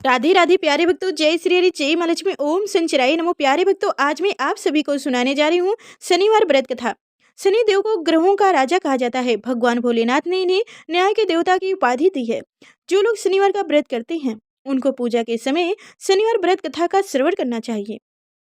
राधे राधे प्यारे भक्तों, जय श्री हरि, जय माँ लक्ष्मी, ओम संचराय नमो। प्यारे भक्तों, आज मैं आप सभी को सुनाने जा रही हूँ शनिवार व्रत कथा। शनि देव को ग्रहों का राजा कहा जाता है। भगवान भोलेनाथ ने इन्हें न्याय के देवता की उपाधि दी है। जो लोग शनिवार का व्रत करते हैं उनको पूजा के समय शनिवार व्रत कथा का श्रवण करना चाहिए।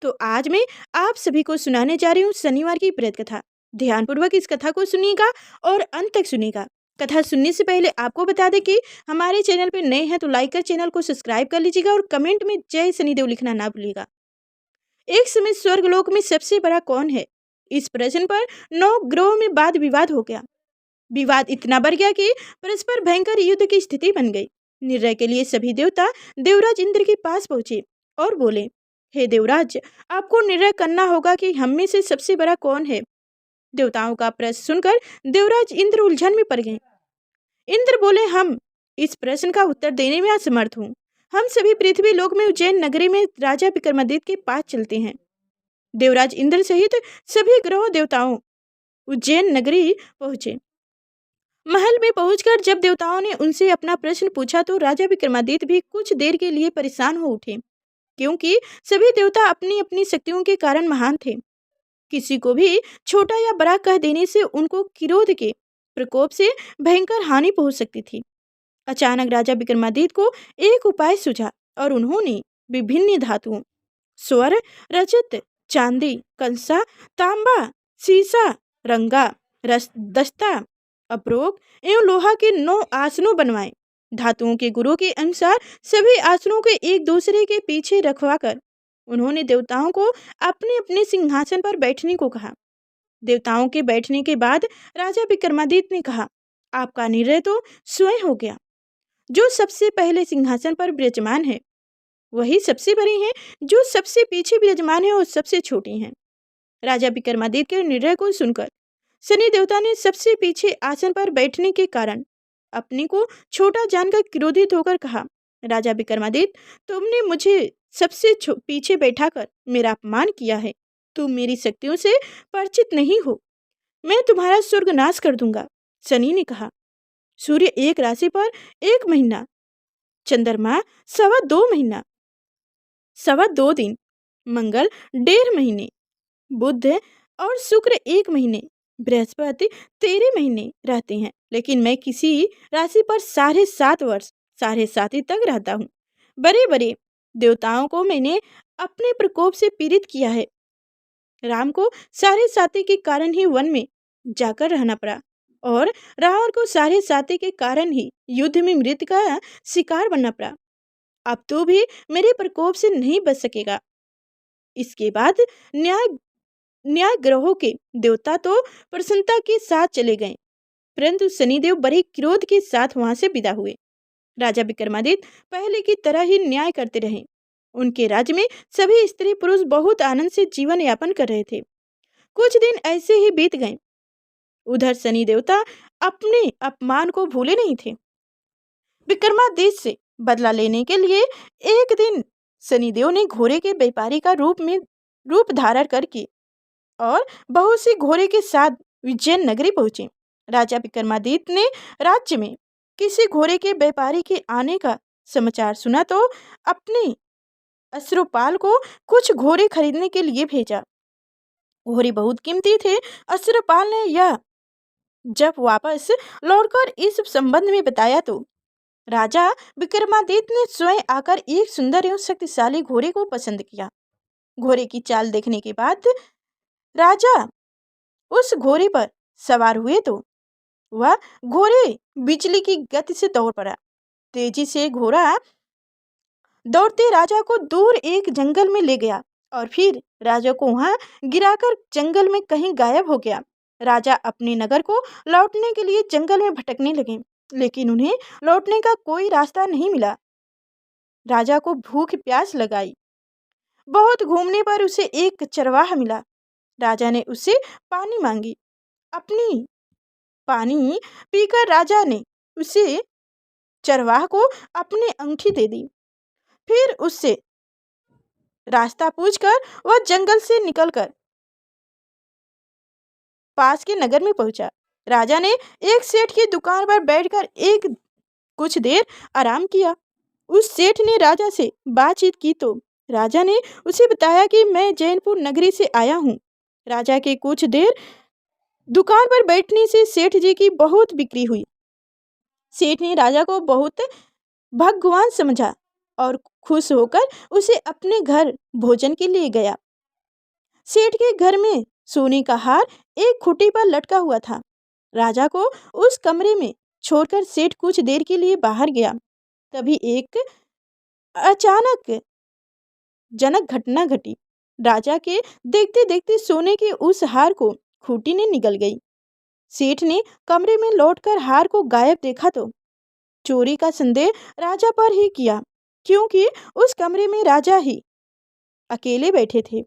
तो आज मैं आप सभी को सुनाने जा रही हूँ शनिवार की व्रत कथा। ध्यानपूर्वक इस कथा को सुनिएगा और अंत तक सुनिएगा। कथा सुनने से पहले आपको बता दें कि हमारे चैनल पे नए हैं तो लाइक कर चैनल को सब्सक्राइब कर लीजिएगा और कमेंट में जय शनिदेव लिखना ना भूलिएगा। एक समय स्वर्गलोक में सबसे बड़ा कौन है? इस प्रश्न पर 9 ग्रहों में वाद विवाद हो गया। विवाद इतना बढ़ गया कि परस्पर भयंकर युद्ध की स्थिति बन गई। निर्णय के लिए सभी देवता देवराज इंद्र के पास पहुंचे और बोले, हे देवराज, आपको निर्णय करना होगा कि हम में से सबसे बड़ा कौन है। देवताओं का प्रश्न सुनकर देवराज इंद्र उलझन में पड़ गए। इंद्र बोले, हम इस प्रश्न का उत्तर देने में असमर्थ हूँ। हम सभी पृथ्वी लोक में उज्जैन नगरी में राजा विक्रमादित्य के पास चलते हैं। देवराज इंद्र सहित सभी ग्रहों देवताओं उज्जैन नगरी पहुंचे। महल में पहुंचकर जब देवताओं ने उनसे अपना प्रश्न पूछा तो राजा विक्रमादित्य भी कुछ देर के लिए परेशान हो उठे, क्योंकि सभी देवता अपनी अपनी शक्तियों के कारण महान थे। किसी को भी छोटा या बड़ा कह देने से उनको क्रोध के प्रकोप से भयंकर हानि पहुंच सकती थी। अचानक राजा विक्रमादित्य को एक उपाय सूझा और उन्होंने विभिन्न धातुओं स्वर्ण, रजत, चांदी, कंसा, तांबा, सीसा, रंगा, दस्ता, अप्रोक एवं लोहा के 9 आसनों बनवाए। धातुओं के गुरु के अनुसार सभी आसनों को एक दूसरे के पीछे रखवाकर उन्होंने देवताओं को अपने अपने सिंहासन पर बैठने को कहा। देवताओं के बैठने के बाद राजा विक्रमादित्य ने कहा, आपका निर्णय तो स्वयं हो गया। जो सबसे पहले सिंहासन पर विराजमान है वही सबसे बड़ी हैं, जो सबसे पीछे विराजमान है वो सबसे छोटी हैं। राजा विक्रमादित्य के निर्णय को सुनकर शनि देवता ने सबसे पीछे आसन पर बैठने के कारण अपने को छोटा जानकर क्रोधित होकर कहा, राजा विक्रमादित्य, तुमने मुझे सबसे पीछे बैठाकर मेरा अपमान किया है। तुम मेरी शक्तियों से परिचित नहीं हो। मैं तुम्हारा स्वर्ग नाश कर दूंगा। शनि ने कहा, सूर्य एक राशि पर 1 महीना, चंद्रमा 2.25 महीना, 2.25 दिन, मंगल 1.5 महीने, बुध और शुक्र 1 महीने, बृहस्पति 13 महीने रहते हैं, लेकिन मैं किसी राशि पर 7.5 वर्ष 7.5 तक रहता हूँ। बड़े बड़े देवताओं को मैंने अपने प्रकोप से पीड़ित किया है। राम को 7.5 के कारण ही वन में जाकर रहना पड़ा और रावण को 7.5 के कारण ही युद्ध में मृत्यु का शिकार बनना पड़ा। अब तो भी मेरे प्रकोप से नहीं बच सकेगा। इसके बाद न्याय ग्रहों के देवता तो प्रसन्नता के साथ चले गए, परंतु शनिदेव बड़े क्रोध के साथ वहां से विदा हुए। राजा विक्रमादित्य पहले की तरह ही न्याय करते रहे। उनके राज्य में सभी स्त्री पुरुष बहुत आनंद से जीवन यापन कर रहे थे। कुछ दिन ऐसे ही बीत गए। उधर शनि देवता अपने अपमान को भूले नहीं थे। विक्रमादित्य से बदला लेने के लिए एक दिन शनिदेव ने घोड़े के व्यापारी का रूप धारण करके और बहुत सी घोड़े के साथ उज्जैन नगरी पहुंचे। राजा विक्रमादित्य ने राज्य में किसी घोड़े के व्यापारी के आने का समाचार सुना तो अपने अश्रुपाल को कुछ घोड़े खरीदने के लिए भेजा। घोड़े बहुत कीमती थे। अश्रुपाल ने यह जब वापस लौटकर इस संबंध में बताया तो राजा विक्रमादित्य ने स्वयं आकर एक सुंदर एवं शक्तिशाली घोड़े को पसंद किया। घोड़े की चाल देखने के बाद राजा उस घोड़े पर सवार हुए तो वह घोड़े बिजली की गति से दौड़ पड़ा। तेजी से घोड़ा दौड़ते राजा को दूर एक जंगल में ले गया और फिर राजा को वहां गिराकर जंगल में कहीं गायब हो गया। राजा अपने नगर को लौटने के लिए जंगल में भटकने लगे, लेकिन उन्हें लौटने का कोई रास्ता नहीं मिला। राजा को भूख प्यास लगाई। बहुत घूमने पर उसे एक चरवाहा मिला। राजा ने उससे पानी मांगी। अपनी पानी पीकर राजा ने उसे चरवाहा को अपनी अंगूठी दे दी। फिर उससे रास्ता पूछकर वह जंगल से निकलकर पास के नगर में पहुंचा। राजा ने एक सेठ की दुकान पर बैठकर कुछ देर आराम किया। उस सेठ ने राजा से बातचीत की तो राजा ने उसे बताया कि मैं जैनपुर नगरी से आया हूँ। राजा के कुछ देर दुकान पर बैठने से सेठ जी की बहुत बिक्री हुई। सेठ ने राजा को बहुत भगवान समझा और खुश होकर उसे अपने घर भोजन के लिए गया। सेठ के घर में सोने का हार एक खूंटी पर लटका हुआ था। राजा को उस कमरे में छोड़कर सेठ कुछ देर के लिए बाहर गया। तभी एक अचानक जनक घटना घटी। राजा के देखते देखते सोने के उस हार को खूंटी ने निगल गई। सेठ ने कमरे में लौटकर हार को गायब देखा तो चोरी का संदेह राजा पर ही किया, क्योंकि उस कमरे में राजा ही अकेले बैठे थे।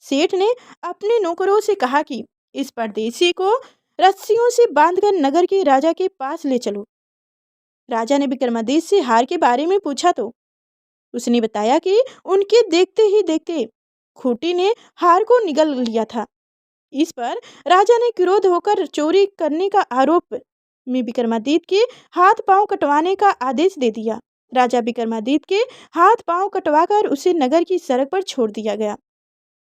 सेठ ने अपने नौकरों से कहा कि इस परदेसी को रस्सियों से बांधकर नगर के राजा के पास ले चलो। राजा ने विक्रमादित्य से हार के बारे में पूछा तो उसने बताया कि उनके देखते ही देखते खूंटी ने हार को निगल लिया था। इस पर राजा ने क्रोध होकर चोरी करने का आरोप में विक्रमादित्य के हाथ पांव कटवाने का आदेश दे दिया। राजा विक्रमादित्य के हाथ पांव कटवाकर उसे नगर की सड़क पर छोड़ दिया गया।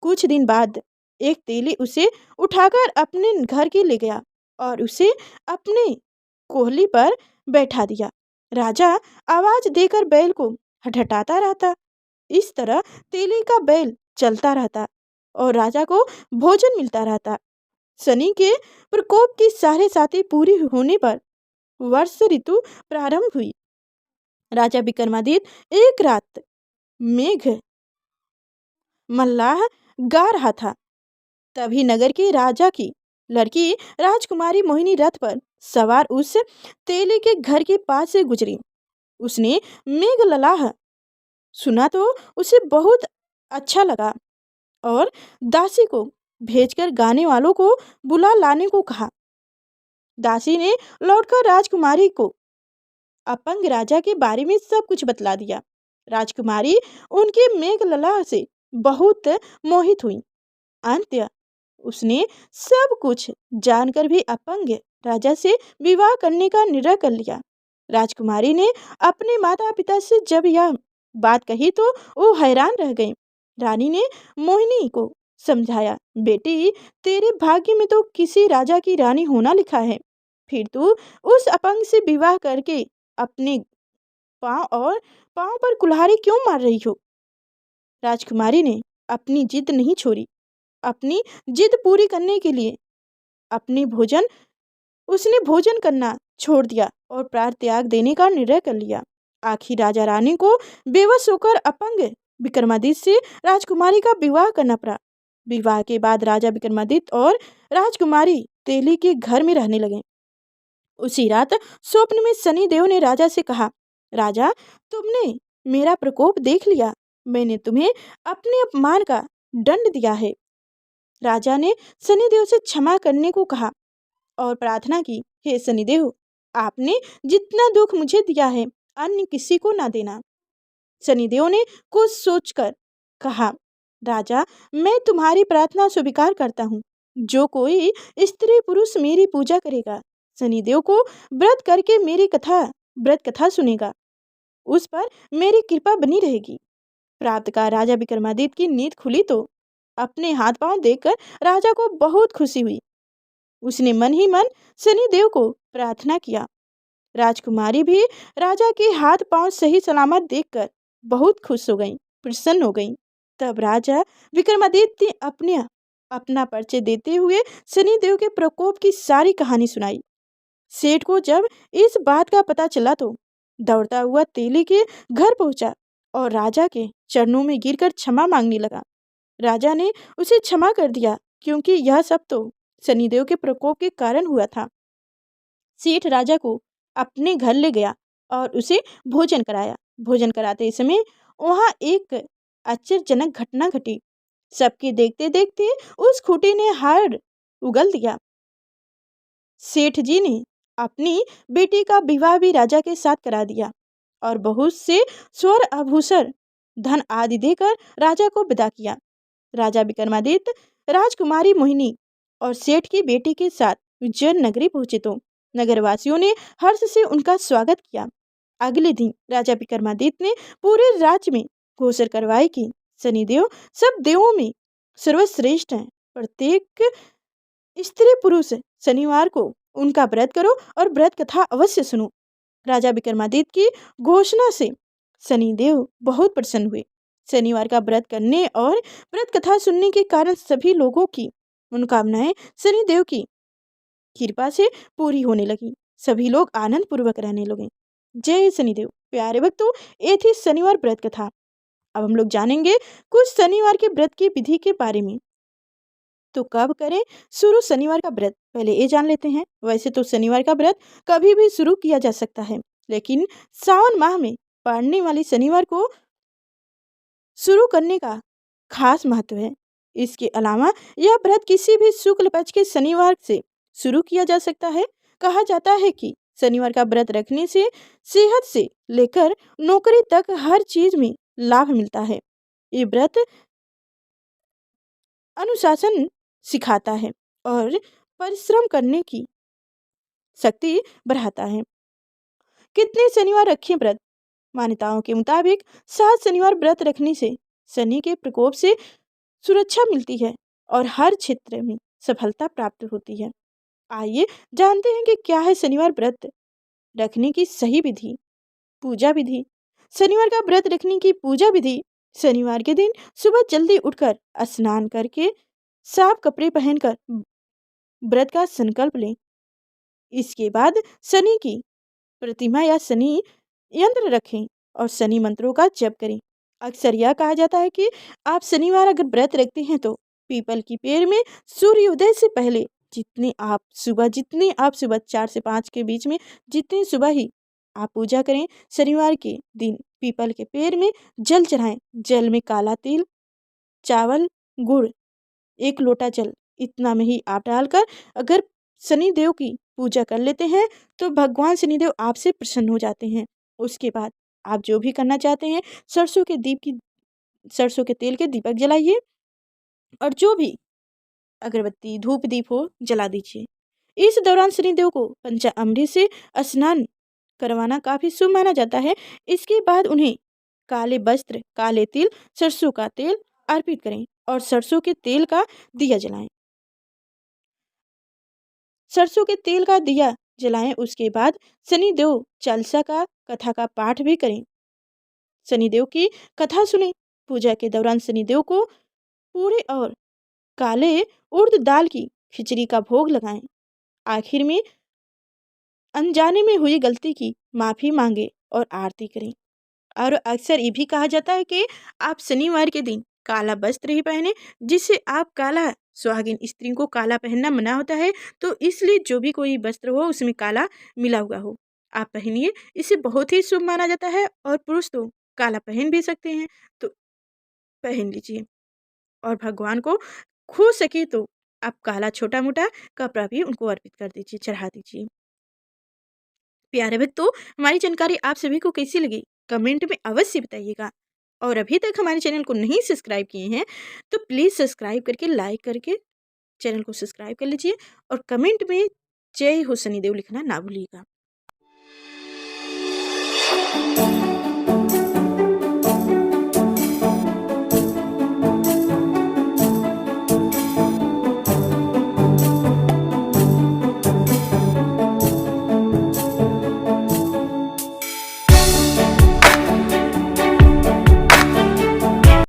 कुछ दिन बाद एक तेली उसे उठाकर अपने घर के ले गया और उसे अपने कोहली पर बैठा दिया। राजा आवाज देकर बैल को हटहटाता रहता। इस तरह तेली का बैल चलता रहता और राजा को भोजन मिलता रहता। शनि के प्रकोप की साढ़े साथी पूरी होने पर वर्ष ऋतु प्रारंभ हुई। राजा विक्रमादित्य एक रात मेघ मल्लाह गा रहा था। तभी नगर के राजा की लड़की राजकुमारी मोहिनी रथ पर सवार उस तेली के घर के पास से गुजरी। उसने मेघ ललाह सुना तो उसे बहुत अच्छा लगा और दासी को भेजकर गाने वालों को बुला लाने को कहा। दासी ने लौटकर राजकुमारी को अपंग राजा के बारे में सब कुछ बतला दिया। राजकुमारी उनके मेघ ललाह से बहुत मोहित हुई। अंत उसने सब कुछ जानकर भी अपंग राजा से विवाह करने का निर्णय कर लिया। राजकुमारी ने अपने माता पिता से जब यह बात कही तो वो हैरान रह गए। रानी ने मोहिनी को समझाया, बेटी तेरे भाग्य में तो किसी राजा की रानी होना लिखा है, फिर तू उस अपंग से विवाह करके अपने पाँव पर कुल्हाड़ी क्यों मार रही हो। राजकुमारी ने अपनी जिद नहीं छोड़ी। अपनी जिद पूरी करने के लिए उसने भोजन करना छोड़ दिया और प्राण त्याग देने का निर्णय कर लिया। आखिर राजा रानी को बेबस होकर अपंग विक्रमादित्य से राजकुमारी का विवाह करना पड़ा। विवाह के बाद राजा विक्रमादित्य और राजकुमारी तेली के घर में रहने लगे। उसी रात स्वप्न में शनिदेव ने राजा से कहा, राजा तुमने मेरा प्रकोप देख लिया, मैंने तुम्हें अपने अपमान का दंड दिया है। राजा ने शनिदेव से क्षमा करने को कहा और प्रार्थना की, हे शनिदेव आपने जितना दुख मुझे दिया है अन्य किसी को ना देना। शनिदेव ने कुछ सोचकर कहा, राजा मैं तुम्हारी प्रार्थना स्वीकार करता हूँ। जो कोई स्त्री पुरुष मेरी पूजा करेगा, शनिदेव को व्रत करके मेरी व्रत कथा सुनेगा, उस पर मेरी कृपा बनी रहेगी। प्रातःकाल राजा विक्रमादित्य की नींद खुली तो अपने हाथ पांव देखकर राजा को बहुत खुशी हुई। उसने मन ही मन शनिदेव को प्रार्थना किया। राजकुमारी भी राजा के हाथ पांव सही सलामत देखकर बहुत खुश हो गई, प्रसन्न हो गई। तब राजा विक्रमादित्य ने अपना परिचय देते हुए शनिदेव के प्रकोप की सारी कहानी सुनाई। सेठ को जब इस बात का पता चला तो दौड़ता हुआ तेली के घर पहुंचा और राजा के चरणों में गिरकर क्षमा मांगने लगा। राजा ने उसे क्षमा कर दिया, क्योंकि यह सब तो शनिदेव के प्रकोप के कारण हुआ था। सेठ राजा को अपने घर ले गया और उसे भोजन कराया। भोजन कराते समय वहाँ एक आश्चर्यजनक घटना घटी। सबके देखते देखते उस खूंटी ने हार उगल दिया। सेठ जी ने अपनी बेटी का विवाह भी राजा के साथ करा दिया और बहुत से स्वर्ण आभूषण धन आदि देकर राजा को विदा किया। राजा विक्रमादित्य राजकुमारी मोहिनी और सेठ की बेटी के साथ उज्जैन नगरी पहुंचे तो नगरवासियों ने हर्ष से उनका स्वागत किया। अगले दिन राजा विक्रमादित्य ने पूरे राज्य में घोषणा करवाई कि शनिदेव सब देवों में सर्वश्रेष्ठ हैं। प्रत्येक स्त्री पुरुष शनिवार को उनका व्रत करो और व्रत कथा अवश्य सुनो। राजा विक्रमादित्य की घोषणा से शनिदेव बहुत प्रसन्न हुए। शनिवार का व्रत करने और व्रत कथा सुनने के कारण सभी लोगों की मनोकामनाएं शनिदेव की कृपा से पूरी होने लगी। सभी लोग आनंद पूर्वक रहने लगे। जय शनिदेव। प्यारे भक्तों, ये थी शनिवार व्रत कथा। अब हम लोग जानेंगे कुछ शनिवार के व्रत की विधि के बारे में। तो कब करें शुरू शनिवार का व्रत, पहले ये जान लेते हैं। वैसे तो शनिवार का व्रत कभी भी शुरू किया जा सकता है, लेकिन सावन माह में पड़ने वाली शनिवार को शुरू करने का खास महत्व है। इसके अलावा यह व्रत किसी भी शुक्ल पक्ष के शनिवार से शुरू किया जा सकता है। कहा जाता है कि शनिवार का व्रत रखने से सेहत से लेकर नौकरी तक हर चीज में लाभ मिलता है। ये व्रत अनुशासन सिखाता है और परिश्रम करने की शक्ति बढ़ाता है। कितने शनिवार रखें व्रत? मान्यताओं के मुताबिक 7 शनिवार व्रत रखने से शनि के प्रकोप से सुरक्षा मिलती है और हर क्षेत्र में सफलता प्राप्त होती है। आइए जानते हैं कि क्या है शनिवार व्रत रखने की सही विधि। पूजा विधि। शनिवार का व्रत रखने की पूजा विधि। शनिवार के दिन सुबह जल्दी उठकर स्नान करके साफ कपड़े पहनकर व्रत का संकल्प लें। इसके बाद शनि की प्रतिमा या शनि यंत्र रखें और शनि मंत्रों का जप करें। अक्सर यह कहा जाता है कि आप शनिवार अगर व्रत रखते हैं तो पीपल की पेड़ में सूर्योदय से पहले जितने आप सुबह 4 से 5 के बीच में जितनी सुबह ही आप पूजा करें। शनिवार के दिन पीपल के पेड़ में जल चढ़ाएं। जल में काला तिल, चावल, गुड़, 1 लोटा जल, इतना में ही आप डालकर अगर शनिदेव की पूजा कर लेते हैं तो भगवान शनिदेव आपसे प्रसन्न हो जाते हैं। उसके बाद आप जो भी करना चाहते हैं, सरसों के तेल के दीपक जलाइए और जो भी अगरबत्ती धूप दीप हो जला दीजिए। इस दौरान शनिदेव को पंचामृत से स्नान करवाना काफी शुभ माना जाता है। इसके बाद उन्हें काले वस्त्र, काले तिल, सरसों का तेल अर्पित करें और सरसों के तेल का दिया जलाएं। सरसों के तेल का दिया जलाएं। उसके बाद शनिदेव चालीसा का कथा का पाठ भी करें। शनिदेव की कथा सुने। पूजा के दौरान शनिदेव को पूरे और काले उड़द दाल की खिचड़ी का भोग लगाएं। आखिर में अनजाने में हुई गलती की माफी मांगे और आरती करें। और अक्सर ये भी कहा जाता है कि आप शनिवार के दिन काला वस्त्र ही पहने, जिससे आप काला, सुहागिन स्त्री को काला पहनना मना होता है, तो इसलिए जो भी कोई वस्त्र हो उसमें काला मिला हुआ हो आप पहनिए। इसे बहुत ही शुभ माना जाता है और पुरुष तो काला पहन भी सकते हैं, तो पहन लीजिए। और भगवान को हो सके तो आप काला छोटा मोटा कपड़ा भी उनको अर्पित कर दीजिए, चढ़ा दीजिए। प्यारे भक्तों, हमारी जानकारी आप सभी को कैसी लगी कमेंट में अवश्य बताइएगा। और अभी तक हमारे चैनल को नहीं सब्सक्राइब किए हैं तो प्लीज़ सब्सक्राइब करके, लाइक करके चैनल को सब्सक्राइब कर लीजिए और कमेंट में जय हो शनिदेव लिखना ना भूलिएगा।